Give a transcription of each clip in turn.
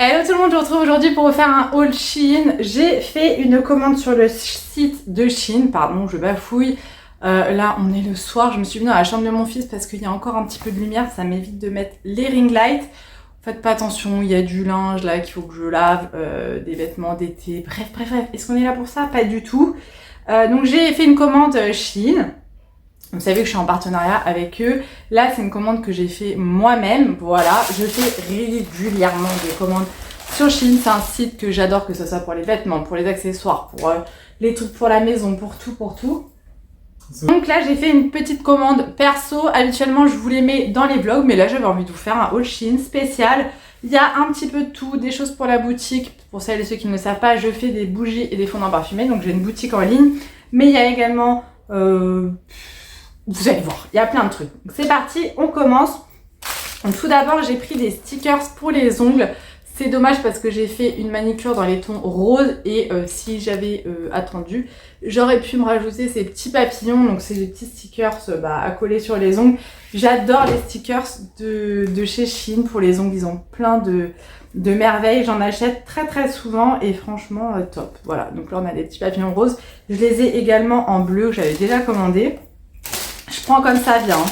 Hello tout le monde, je vous retrouve aujourd'hui pour vous faire un haul Shein. J'ai fait une commande sur le site de Shein, pardon je bafouille. Là on est le soir, je me suis venue dans la chambre de mon fils parce qu'il y a encore un petit peu de lumière, ça m'évite de mettre les ring lights. Faites pas attention, il y a du linge là qu'il faut que je lave, des vêtements d'été, bref. Est-ce qu'on est là pour ça? Pas du tout. Donc j'ai fait une commande Shein. Vous savez que je suis en partenariat avec eux. Là, c'est une commande que j'ai fait moi-même. Voilà, je fais régulièrement des commandes sur Shein. C'est un site que j'adore, que ce soit pour les vêtements, pour les accessoires, pour les trucs pour la maison, pour tout. Donc là, j'ai fait une petite commande perso. Habituellement, je vous les mets dans les vlogs, mais là, j'avais envie de vous faire un haul Shein spécial. Il y a un petit peu de tout, des choses pour la boutique. Pour celles et ceux qui ne le savent pas, je fais des bougies et des fondants parfumés. Donc j'ai une boutique en ligne. Mais il y a également... vous allez voir, il y a plein de trucs. C'est parti, on commence. Donc, tout d'abord, j'ai pris des stickers pour les ongles. C'est dommage parce que j'ai fait une manicure dans les tons roses et si j'avais attendu, j'aurais pu me rajouter ces petits papillons. Donc c'est des petits stickers à coller sur les ongles. J'adore les stickers de chez Shein pour les ongles. Ils ont plein de merveilles. J'en achète très souvent et franchement top. Voilà, donc là on a des petits papillons roses. Je les ai également en bleu que j'avais déjà commandé. Je prends comme ça vient.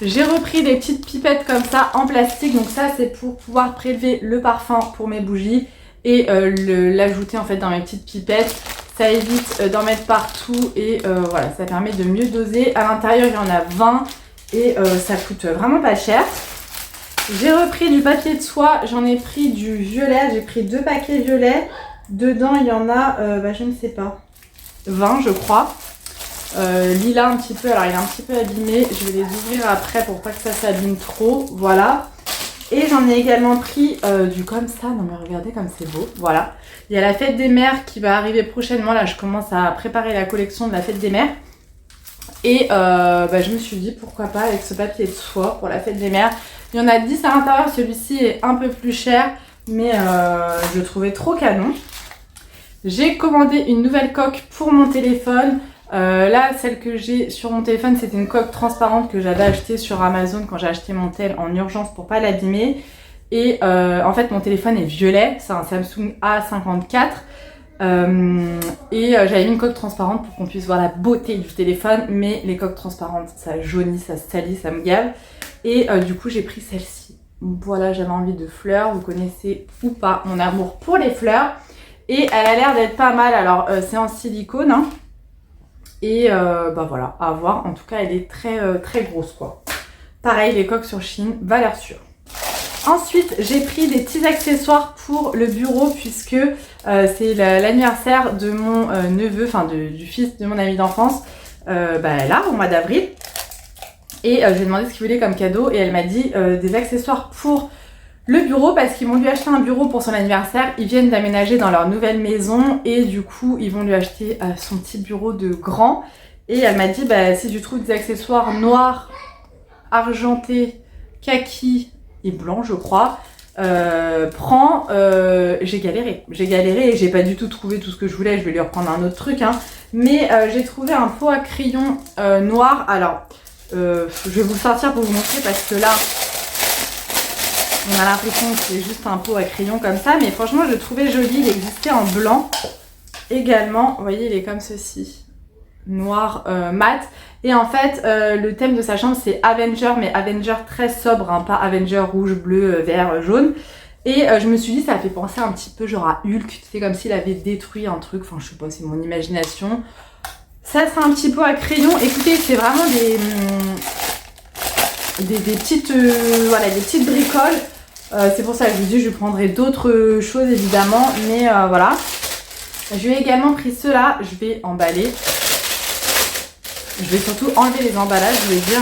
J'ai repris des petites pipettes comme ça en plastique. Donc ça c'est pour pouvoir prélever le parfum pour mes bougies et l'ajouter en fait dans mes petites pipettes. Ça évite d'en mettre partout et voilà, ça permet de mieux doser. À l'intérieur il y en a 20 et ça coûte vraiment pas cher. J'ai repris du papier de soie, j'en ai pris du violet, j'ai pris 2 paquets violets. Dedans il y en a, je ne sais pas, 20 je crois. Lilas un petit peu, alors il est un petit peu abîmé, je vais les ouvrir après pour pas que ça s'abîme trop, voilà. Et j'en ai également pris du comme ça, non mais regardez comme c'est beau, voilà. Il y a la fête des mères qui va arriver prochainement, là je commence à préparer la collection de la fête des mères. Et je me suis dit pourquoi pas avec ce papier de soie pour la fête des mères. Il y en a 10 à l'intérieur, celui-ci est un peu plus cher, mais je le trouvais trop canon. J'ai commandé une nouvelle coque pour mon téléphone. Là, celle que j'ai sur mon téléphone, c'était une coque transparente que j'avais achetée sur Amazon quand j'ai acheté mon tel en urgence pour pas l'abîmer. Et en fait, mon téléphone est violet, c'est un Samsung A54. J'avais mis une coque transparente pour qu'on puisse voir la beauté du téléphone, mais les coques transparentes, ça jaunit, ça salit, ça me gave. Et du coup, j'ai pris celle-ci. Voilà, j'avais envie de fleurs, vous connaissez ou pas mon amour pour les fleurs. Et elle a l'air d'être pas mal, alors c'est en silicone, hein. Et voilà, à voir. En tout cas, elle est très grosse quoi. Pareil, les coques sur Shein, valeur sûre. Ensuite, j'ai pris des petits accessoires pour le bureau puisque c'est l'anniversaire de mon neveu, enfin du fils de mon ami d'enfance, là, au mois d'avril. Et je lui ai demandé ce qu'il voulait comme cadeau et elle m'a dit des accessoires pour le bureau parce qu'ils vont lui acheter un bureau pour son anniversaire. Ils viennent d'aménager dans leur nouvelle maison et du coup ils vont lui acheter son petit bureau de grand. Et elle m'a dit si tu trouves des accessoires noirs, argentés, kaki et blanc je crois, prends. J'ai galéré et j'ai pas du tout trouvé tout ce que je voulais. Je vais lui reprendre un autre truc hein. Mais j'ai trouvé un pot à crayon noir. Alors je vais vous le sortir pour vous montrer parce que là on a l'impression que c'est juste un pot à crayon comme ça, mais franchement je le trouvais joli. Il existait en blanc également, vous voyez il est comme ceci, noir mat. Et en fait le thème de sa chambre c'est Avenger, mais Avenger très sobre hein, pas Avenger rouge, bleu, vert, jaune. Et je me suis dit ça fait penser un petit peu genre à Hulk, c'est comme s'il avait détruit un truc, enfin je sais pas, c'est mon imagination. Ça sera un petit pot à crayon, écoutez c'est vraiment des petites des petites bricoles. C'est pour ça que je vous dis je prendrai d'autres choses évidemment, mais voilà. Je lui ai également pris ceux-là, je vais emballer. Je vais surtout enlever les emballages, je vais dire.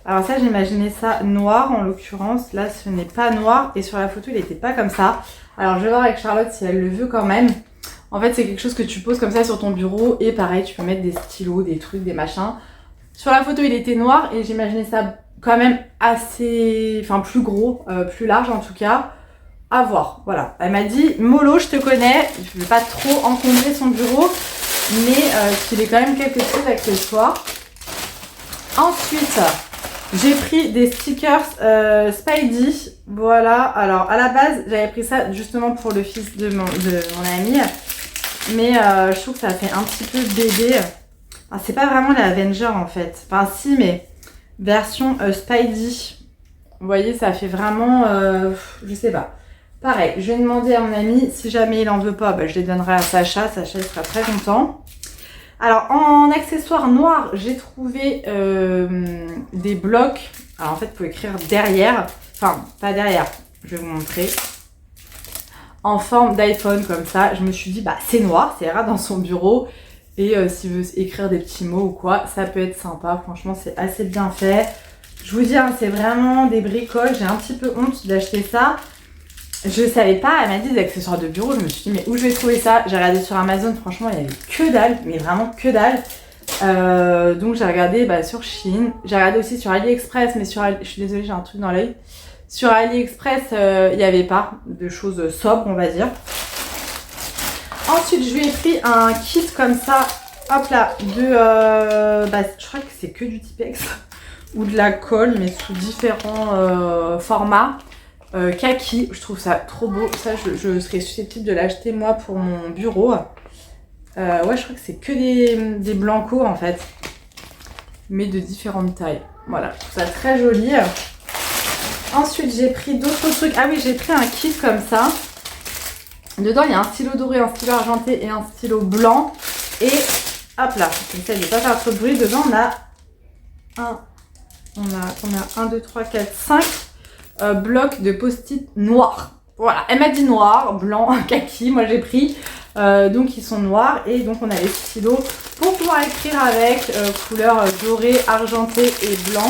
Alors ça j'imaginais ça noir en l'occurrence, là ce n'est pas noir et sur la photo il n'était pas comme ça. Alors je vais voir avec Charlotte si elle le veut quand même. En fait c'est quelque chose que tu poses comme ça sur ton bureau et pareil tu peux mettre des stylos, des trucs, des machins. Sur la photo il était noir et j'imaginais ça quand même assez, plus gros, plus large en tout cas, à voir, voilà. Elle m'a dit, mollo je te connais, je ne vais pas trop encombrer son bureau, mais qu'il ait quand même quelques petits accessoires. Ensuite, J'ai pris des stickers Spidey. Voilà, alors à la base, j'avais pris ça justement pour le fils de mon ami. Mais je trouve que ça fait un petit peu bébé. Enfin, c'est pas vraiment les Avengers en fait. Enfin si, mais version Spidey. Vous voyez, ça fait vraiment... je sais pas. Pareil, je vais demander à mon ami. Si jamais il en veut pas, bah, je les donnerai à Sacha. Sacha, il sera très content. Alors, en accessoire noir, j'ai trouvé des blocs. Alors, en fait, il faut écrire derrière. Enfin, pas derrière. Je vais vous montrer. En forme d'iPhone, comme ça. Je me suis dit, bah, c'est noir. Ça ira dans son bureau. Et s'il veut écrire des petits mots ou quoi, ça peut être sympa. Franchement, c'est assez bien fait. Je vous dis, hein, c'est vraiment des bricoles. J'ai un petit peu honte d'acheter ça. Je savais pas, elle m'a dit des accessoires de bureau, je me suis dit mais où je vais trouver ça? J'ai regardé sur Amazon, franchement il y avait que dalle, mais vraiment que dalle. Donc j'ai regardé sur Shein, j'ai regardé aussi sur AliExpress, mais je suis désolée j'ai un truc dans l'œil. Sur AliExpress il n'y avait pas de choses sobres on va dire. Ensuite je lui ai pris un kit comme ça, hop là, je crois que c'est que du Tipex ou de la colle mais sous différents formats. Kaki, je trouve ça trop beau. Ça, je serais susceptible de l'acheter moi pour mon bureau. Ouais, je crois que c'est que des blancos en fait, mais de différentes tailles. Voilà, je trouve ça très joli. Ensuite, j'ai pris d'autres trucs. Ah oui, j'ai pris un kit comme ça. Dedans, il y a un stylo doré, un stylo argenté et un stylo blanc. Et hop là, j'essaie de ne pas faire trop de bruit. Dedans, on a 1, 2, 3, 4, 5. Bloc de post-it noir. Voilà, elle m'a dit noir, blanc, kaki, moi j'ai pris. Donc ils sont noirs et donc on a les stylos pour pouvoir écrire avec, couleur dorée, argentée et blanc.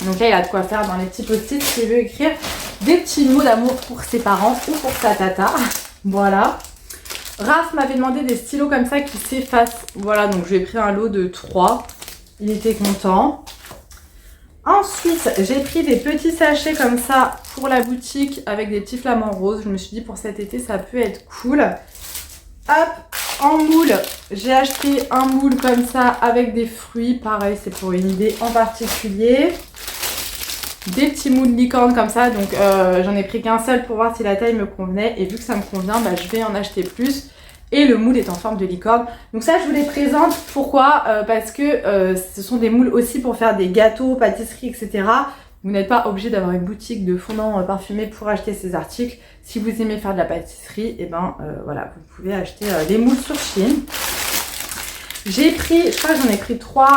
Donc là il a de quoi faire dans les petits post-it s'il veut écrire des petits mots d'amour pour ses parents ou pour sa tata. Voilà. Raph m'avait demandé des stylos comme ça qui s'effacent. Voilà, donc je lui ai pris un lot de 3. Il était content. Ensuite, j'ai pris des petits sachets comme ça pour la boutique avec des petits flamants roses. Je me suis dit pour cet été, ça peut être cool. Hop, en moule, j'ai acheté un moule comme ça avec des fruits. Pareil, c'est pour une idée en particulier. Des petits moules licorne comme ça. Donc, j'en ai pris qu'un seul pour voir si la taille me convenait. Et vu que ça me convient, je vais en acheter plus. Et le moule est en forme de licorne. Donc ça, je vous les présente. Pourquoi parce que ce sont des moules aussi pour faire des gâteaux, pâtisseries, etc. Vous n'êtes pas obligé d'avoir une boutique de fondant parfumé pour acheter ces articles. Si vous aimez faire de la pâtisserie, et voilà, vous pouvez acheter les moules sur Shein. J'ai pris, je crois que j'en ai pris 3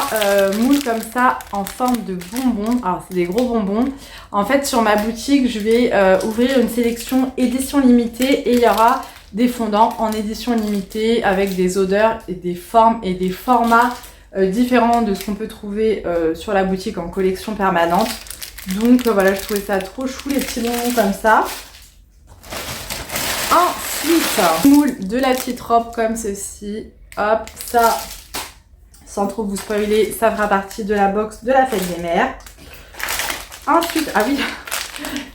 moules comme ça en forme de bonbons. Alors c'est des gros bonbons. En fait, sur ma boutique, je vais ouvrir une sélection édition limitée et il y aura des fondants en édition limitée avec des odeurs et des formes et des formats différents de ce qu'on peut trouver sur la boutique en collection permanente. Donc voilà, je trouvais ça trop chou les petits bonbons comme ça. Ensuite, moule de la petite robe comme ceci. Hop, ça, sans trop vous spoiler, ça fera partie de la box de la fête des mères. Ensuite, ah oui,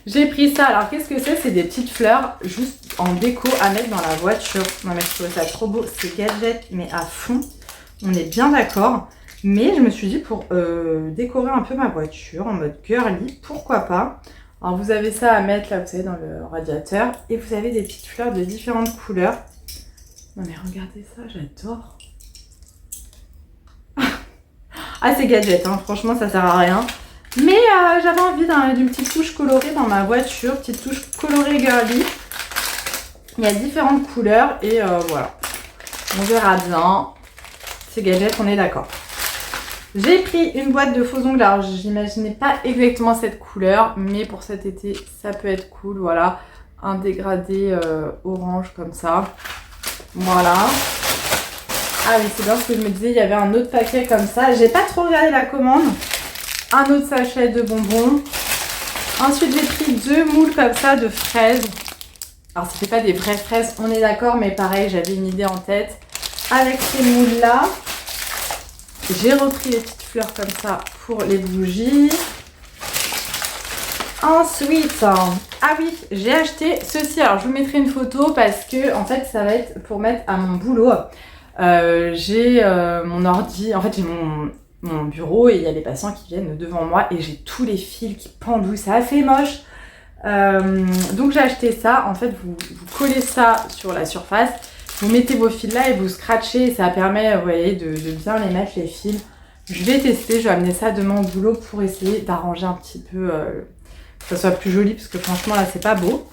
j'ai pris ça. Alors qu'est-ce que c'est? C'est des petites fleurs juste en déco à mettre dans la voiture. Non mais je trouvais ça trop beau. C'est gadget mais à fond. On est bien d'accord. Mais je me suis dit pour décorer un peu ma voiture en mode girly, pourquoi pas. Alors vous avez ça à mettre là, vous savez, dans le radiateur. Et vous avez des petites fleurs de différentes couleurs. Non mais regardez ça, j'adore. Ah c'est gadget, hein. Franchement ça sert à rien. Mais j'avais envie d'une petite touche colorée dans ma voiture, petite touche colorée girly. Il y a différentes couleurs et voilà. On verra bien. C'est gadget, on est d'accord. J'ai pris une boîte de faux ongles. Alors j'imaginais pas exactement cette couleur, mais pour cet été ça peut être cool. Voilà, un dégradé orange comme ça. Voilà. Ah oui, c'est bien ce que je me disais, il y avait un autre paquet comme ça. J'ai pas trop regardé la commande. Un autre sachet de bonbons. Ensuite, j'ai pris 2 moules comme ça de fraises. Alors, c'était pas des vraies fraises, on est d'accord, mais pareil, j'avais une idée en tête. Avec ces moules-là, j'ai repris les petites fleurs comme ça pour les bougies. Ensuite, ah oui, j'ai acheté ceci. Alors, je vous mettrai une photo parce que, en fait, ça va être pour mettre à mon boulot. J'ai mon ordi, en fait, j'ai mon mon bureau et il y a les patients qui viennent devant moi et j'ai tous les fils qui pendouillent, c'est assez moche. Donc j'ai acheté ça, en fait vous collez ça sur la surface, vous mettez vos fils là et vous scratchez et ça permet, vous voyez, de bien les mettre les fils. Je vais tester, je vais amener ça demain au boulot pour essayer d'arranger un petit peu, que ça soit plus joli parce que franchement là c'est pas beau.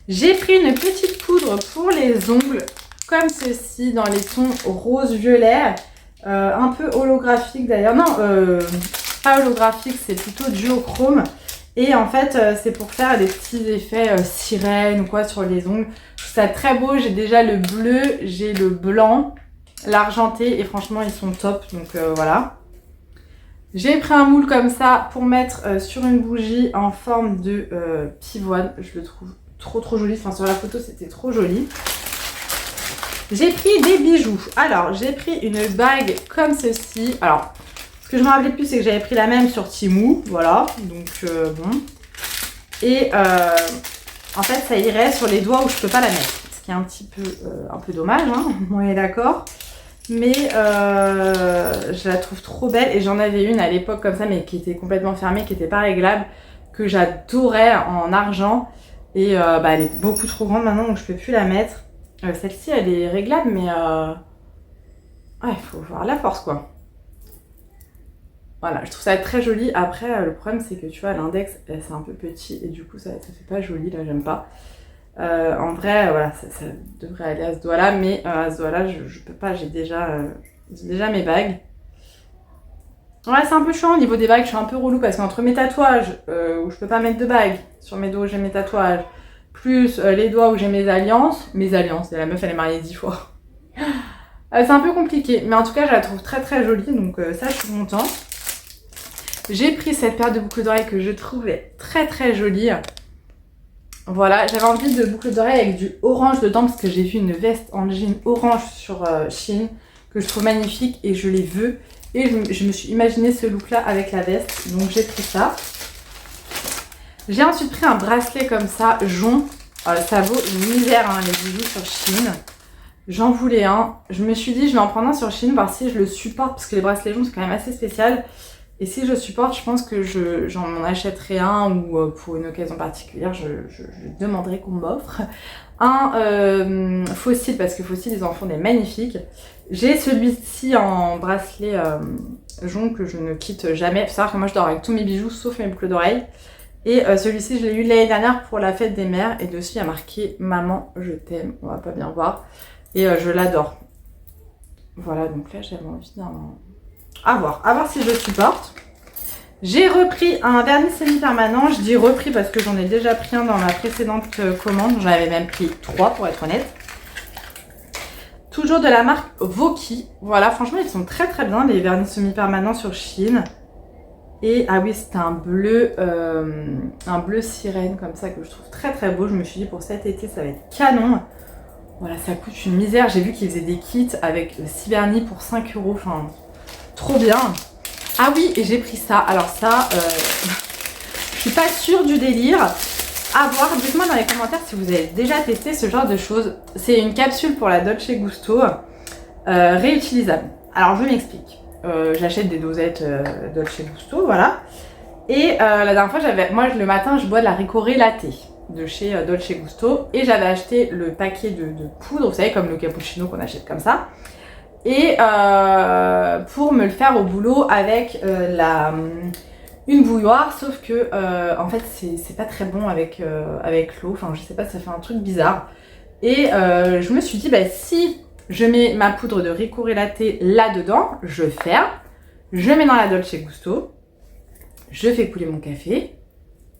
J'ai pris une petite poudre pour les ongles, comme ceci, dans les tons rose-violet, un peu holographique d'ailleurs. Non, pas holographique, c'est plutôt duochrome. Et en fait, c'est pour faire des petits effets sirène ou quoi sur les ongles. Je trouve ça très beau, j'ai déjà le bleu, j'ai le blanc, l'argenté, et franchement, ils sont top, donc voilà. J'ai pris un moule comme ça pour mettre sur une bougie en forme de pivoine. Je le trouve trop joli, enfin sur la photo c'était trop joli. J'ai pris des bijoux. Alors j'ai pris une bague comme ceci. Alors ce que je me rappelais plus c'est que j'avais pris la même sur Temu, voilà, donc bon. Et en fait ça irait sur les doigts où je peux pas la mettre, ce qui est un peu dommage, hein, on est d'accord. Mais je la trouve trop belle et j'en avais une à l'époque comme ça mais qui était complètement fermée, qui était pas réglable, que j'adorais en argent. Et elle est beaucoup trop grande maintenant, donc je peux plus la mettre. Celle-ci, elle est réglable, mais il faut voir la force, quoi. Voilà, je trouve ça très joli. Après, le problème, c'est que tu vois, l'index, c'est un peu petit, et du coup, ça fait pas joli, là, j'aime pas. En vrai, voilà, ça devrait aller à ce doigt-là, mais à ce doigt-là, je peux pas, j'ai déjà mes bagues. Ouais, c'est un peu chiant au niveau des bagues, je suis un peu relou parce qu'entre mes tatouages où je peux pas mettre de bagues, sur mes doigts où j'ai mes tatouages, plus les doigts où j'ai mes alliances, la meuf elle est mariée 10 fois. C'est un peu compliqué, mais en tout cas je la trouve très jolie, donc ça je suis contente. J'ai pris cette paire de boucles d'oreilles que je trouvais très jolie. Voilà, j'avais envie de boucles d'oreilles avec du orange dedans parce que j'ai vu une veste en jean orange sur Shein que je trouve magnifique et je les veux. Et je me suis imaginé ce look là avec la veste, donc j'ai pris ça. J'ai ensuite pris un bracelet comme ça, jonc. Ça vaut une misère hein, les bijoux sur Shein. J'en voulais un. Je me suis dit je vais en prendre un sur Shein, voir si je le supporte parce que les bracelets joncs c'est quand même assez spécial. Et si je supporte, je pense que j'en achèterai un ou pour une occasion particulière, je demanderai qu'on m'offre un fossile parce que fossile ils en font des magnifiques. J'ai celui-ci en bracelet jonc que je ne quitte jamais. Il faut savoir que moi je dors avec tous mes bijoux sauf mes boucles d'oreilles. Et celui-ci je l'ai eu l'année dernière pour la fête des mères et dessus il y a marqué maman je t'aime, on va pas bien voir. Et je l'adore. Voilà, donc là j'avais envie d'un... à voir si je supporte. J'ai repris un vernis semi-permanent, je dis repris parce que j'en ai déjà pris un dans ma précédente commande, j'en avais même pris 3 pour être honnête. Toujours de la marque Voki. Voilà, franchement, ils sont très bien, les vernis semi-permanents sur Shein. Et, ah oui, c'était un bleu sirène, comme ça, que je trouve très beau. Je me suis dit, pour cet été, ça va être canon. Voilà, ça coûte une misère. J'ai vu qu'ils faisaient des kits avec 6 vernis pour 5 €. Enfin, trop bien. Ah oui, et j'ai pris ça. Alors ça, je suis pas sûre du délire. À voir, dites-moi dans les commentaires si vous avez déjà testé ce genre de choses. C'est une capsule pour la Dolce Gusto réutilisable. Alors je m'explique. J'achète des dosettes Dolce Gusto, voilà. Et la dernière fois, moi le matin, je bois de la Ricoré Latte de chez Dolce Gusto. Et j'avais acheté le paquet de poudre, vous savez, comme le cappuccino qu'on achète comme ça. Et pour me le faire au boulot avec une bouilloire, sauf que en fait c'est pas très bon avec l'eau, enfin je sais pas, ça fait un truc bizarre. Et je me suis dit bah si je mets ma poudre de Ricoré Latte là-dedans, je ferme, je mets dans la Dolce Gusto, je fais couler mon café,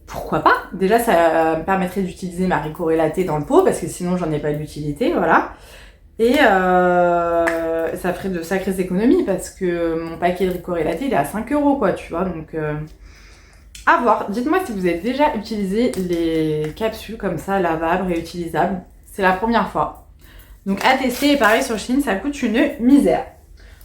pourquoi pas? Déjà ça me permettrait d'utiliser ma Ricoré Latte dans le pot parce que sinon j'en ai pas d'utilité, voilà. Et ça ferait de sacrées économies parce que mon paquet de Ricoré Latte il est à 5 € quoi, tu vois, donc à voir. Dites-moi si vous avez déjà utilisé les capsules comme ça, lavables, réutilisables. C'est la première fois. Donc à tester, et pareil sur Shein, ça coûte une misère.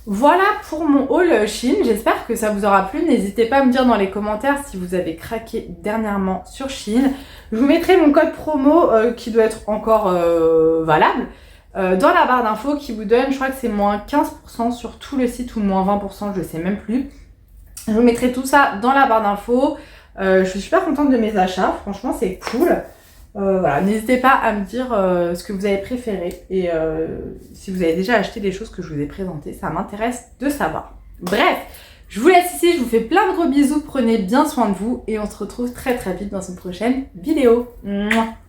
Voilà pour mon haul Shein, j'espère que ça vous aura plu. N'hésitez pas à me dire dans les commentaires si vous avez craqué dernièrement sur Shein. Je vous mettrai mon code promo qui doit être encore valable. dans la barre d'infos qui vous donne, je crois que c'est moins 15% sur tout le site ou moins 20%, je sais même plus. Je vous mettrai tout ça dans la barre d'infos. Je suis super contente de mes achats, franchement c'est cool. Voilà, n'hésitez pas à me dire ce que vous avez préféré et si vous avez déjà acheté des choses que je vous ai présentées, ça m'intéresse de savoir. Bref, je vous laisse ici, je vous fais plein de gros bisous, prenez bien soin de vous et on se retrouve très très vite dans une prochaine vidéo. Mouah.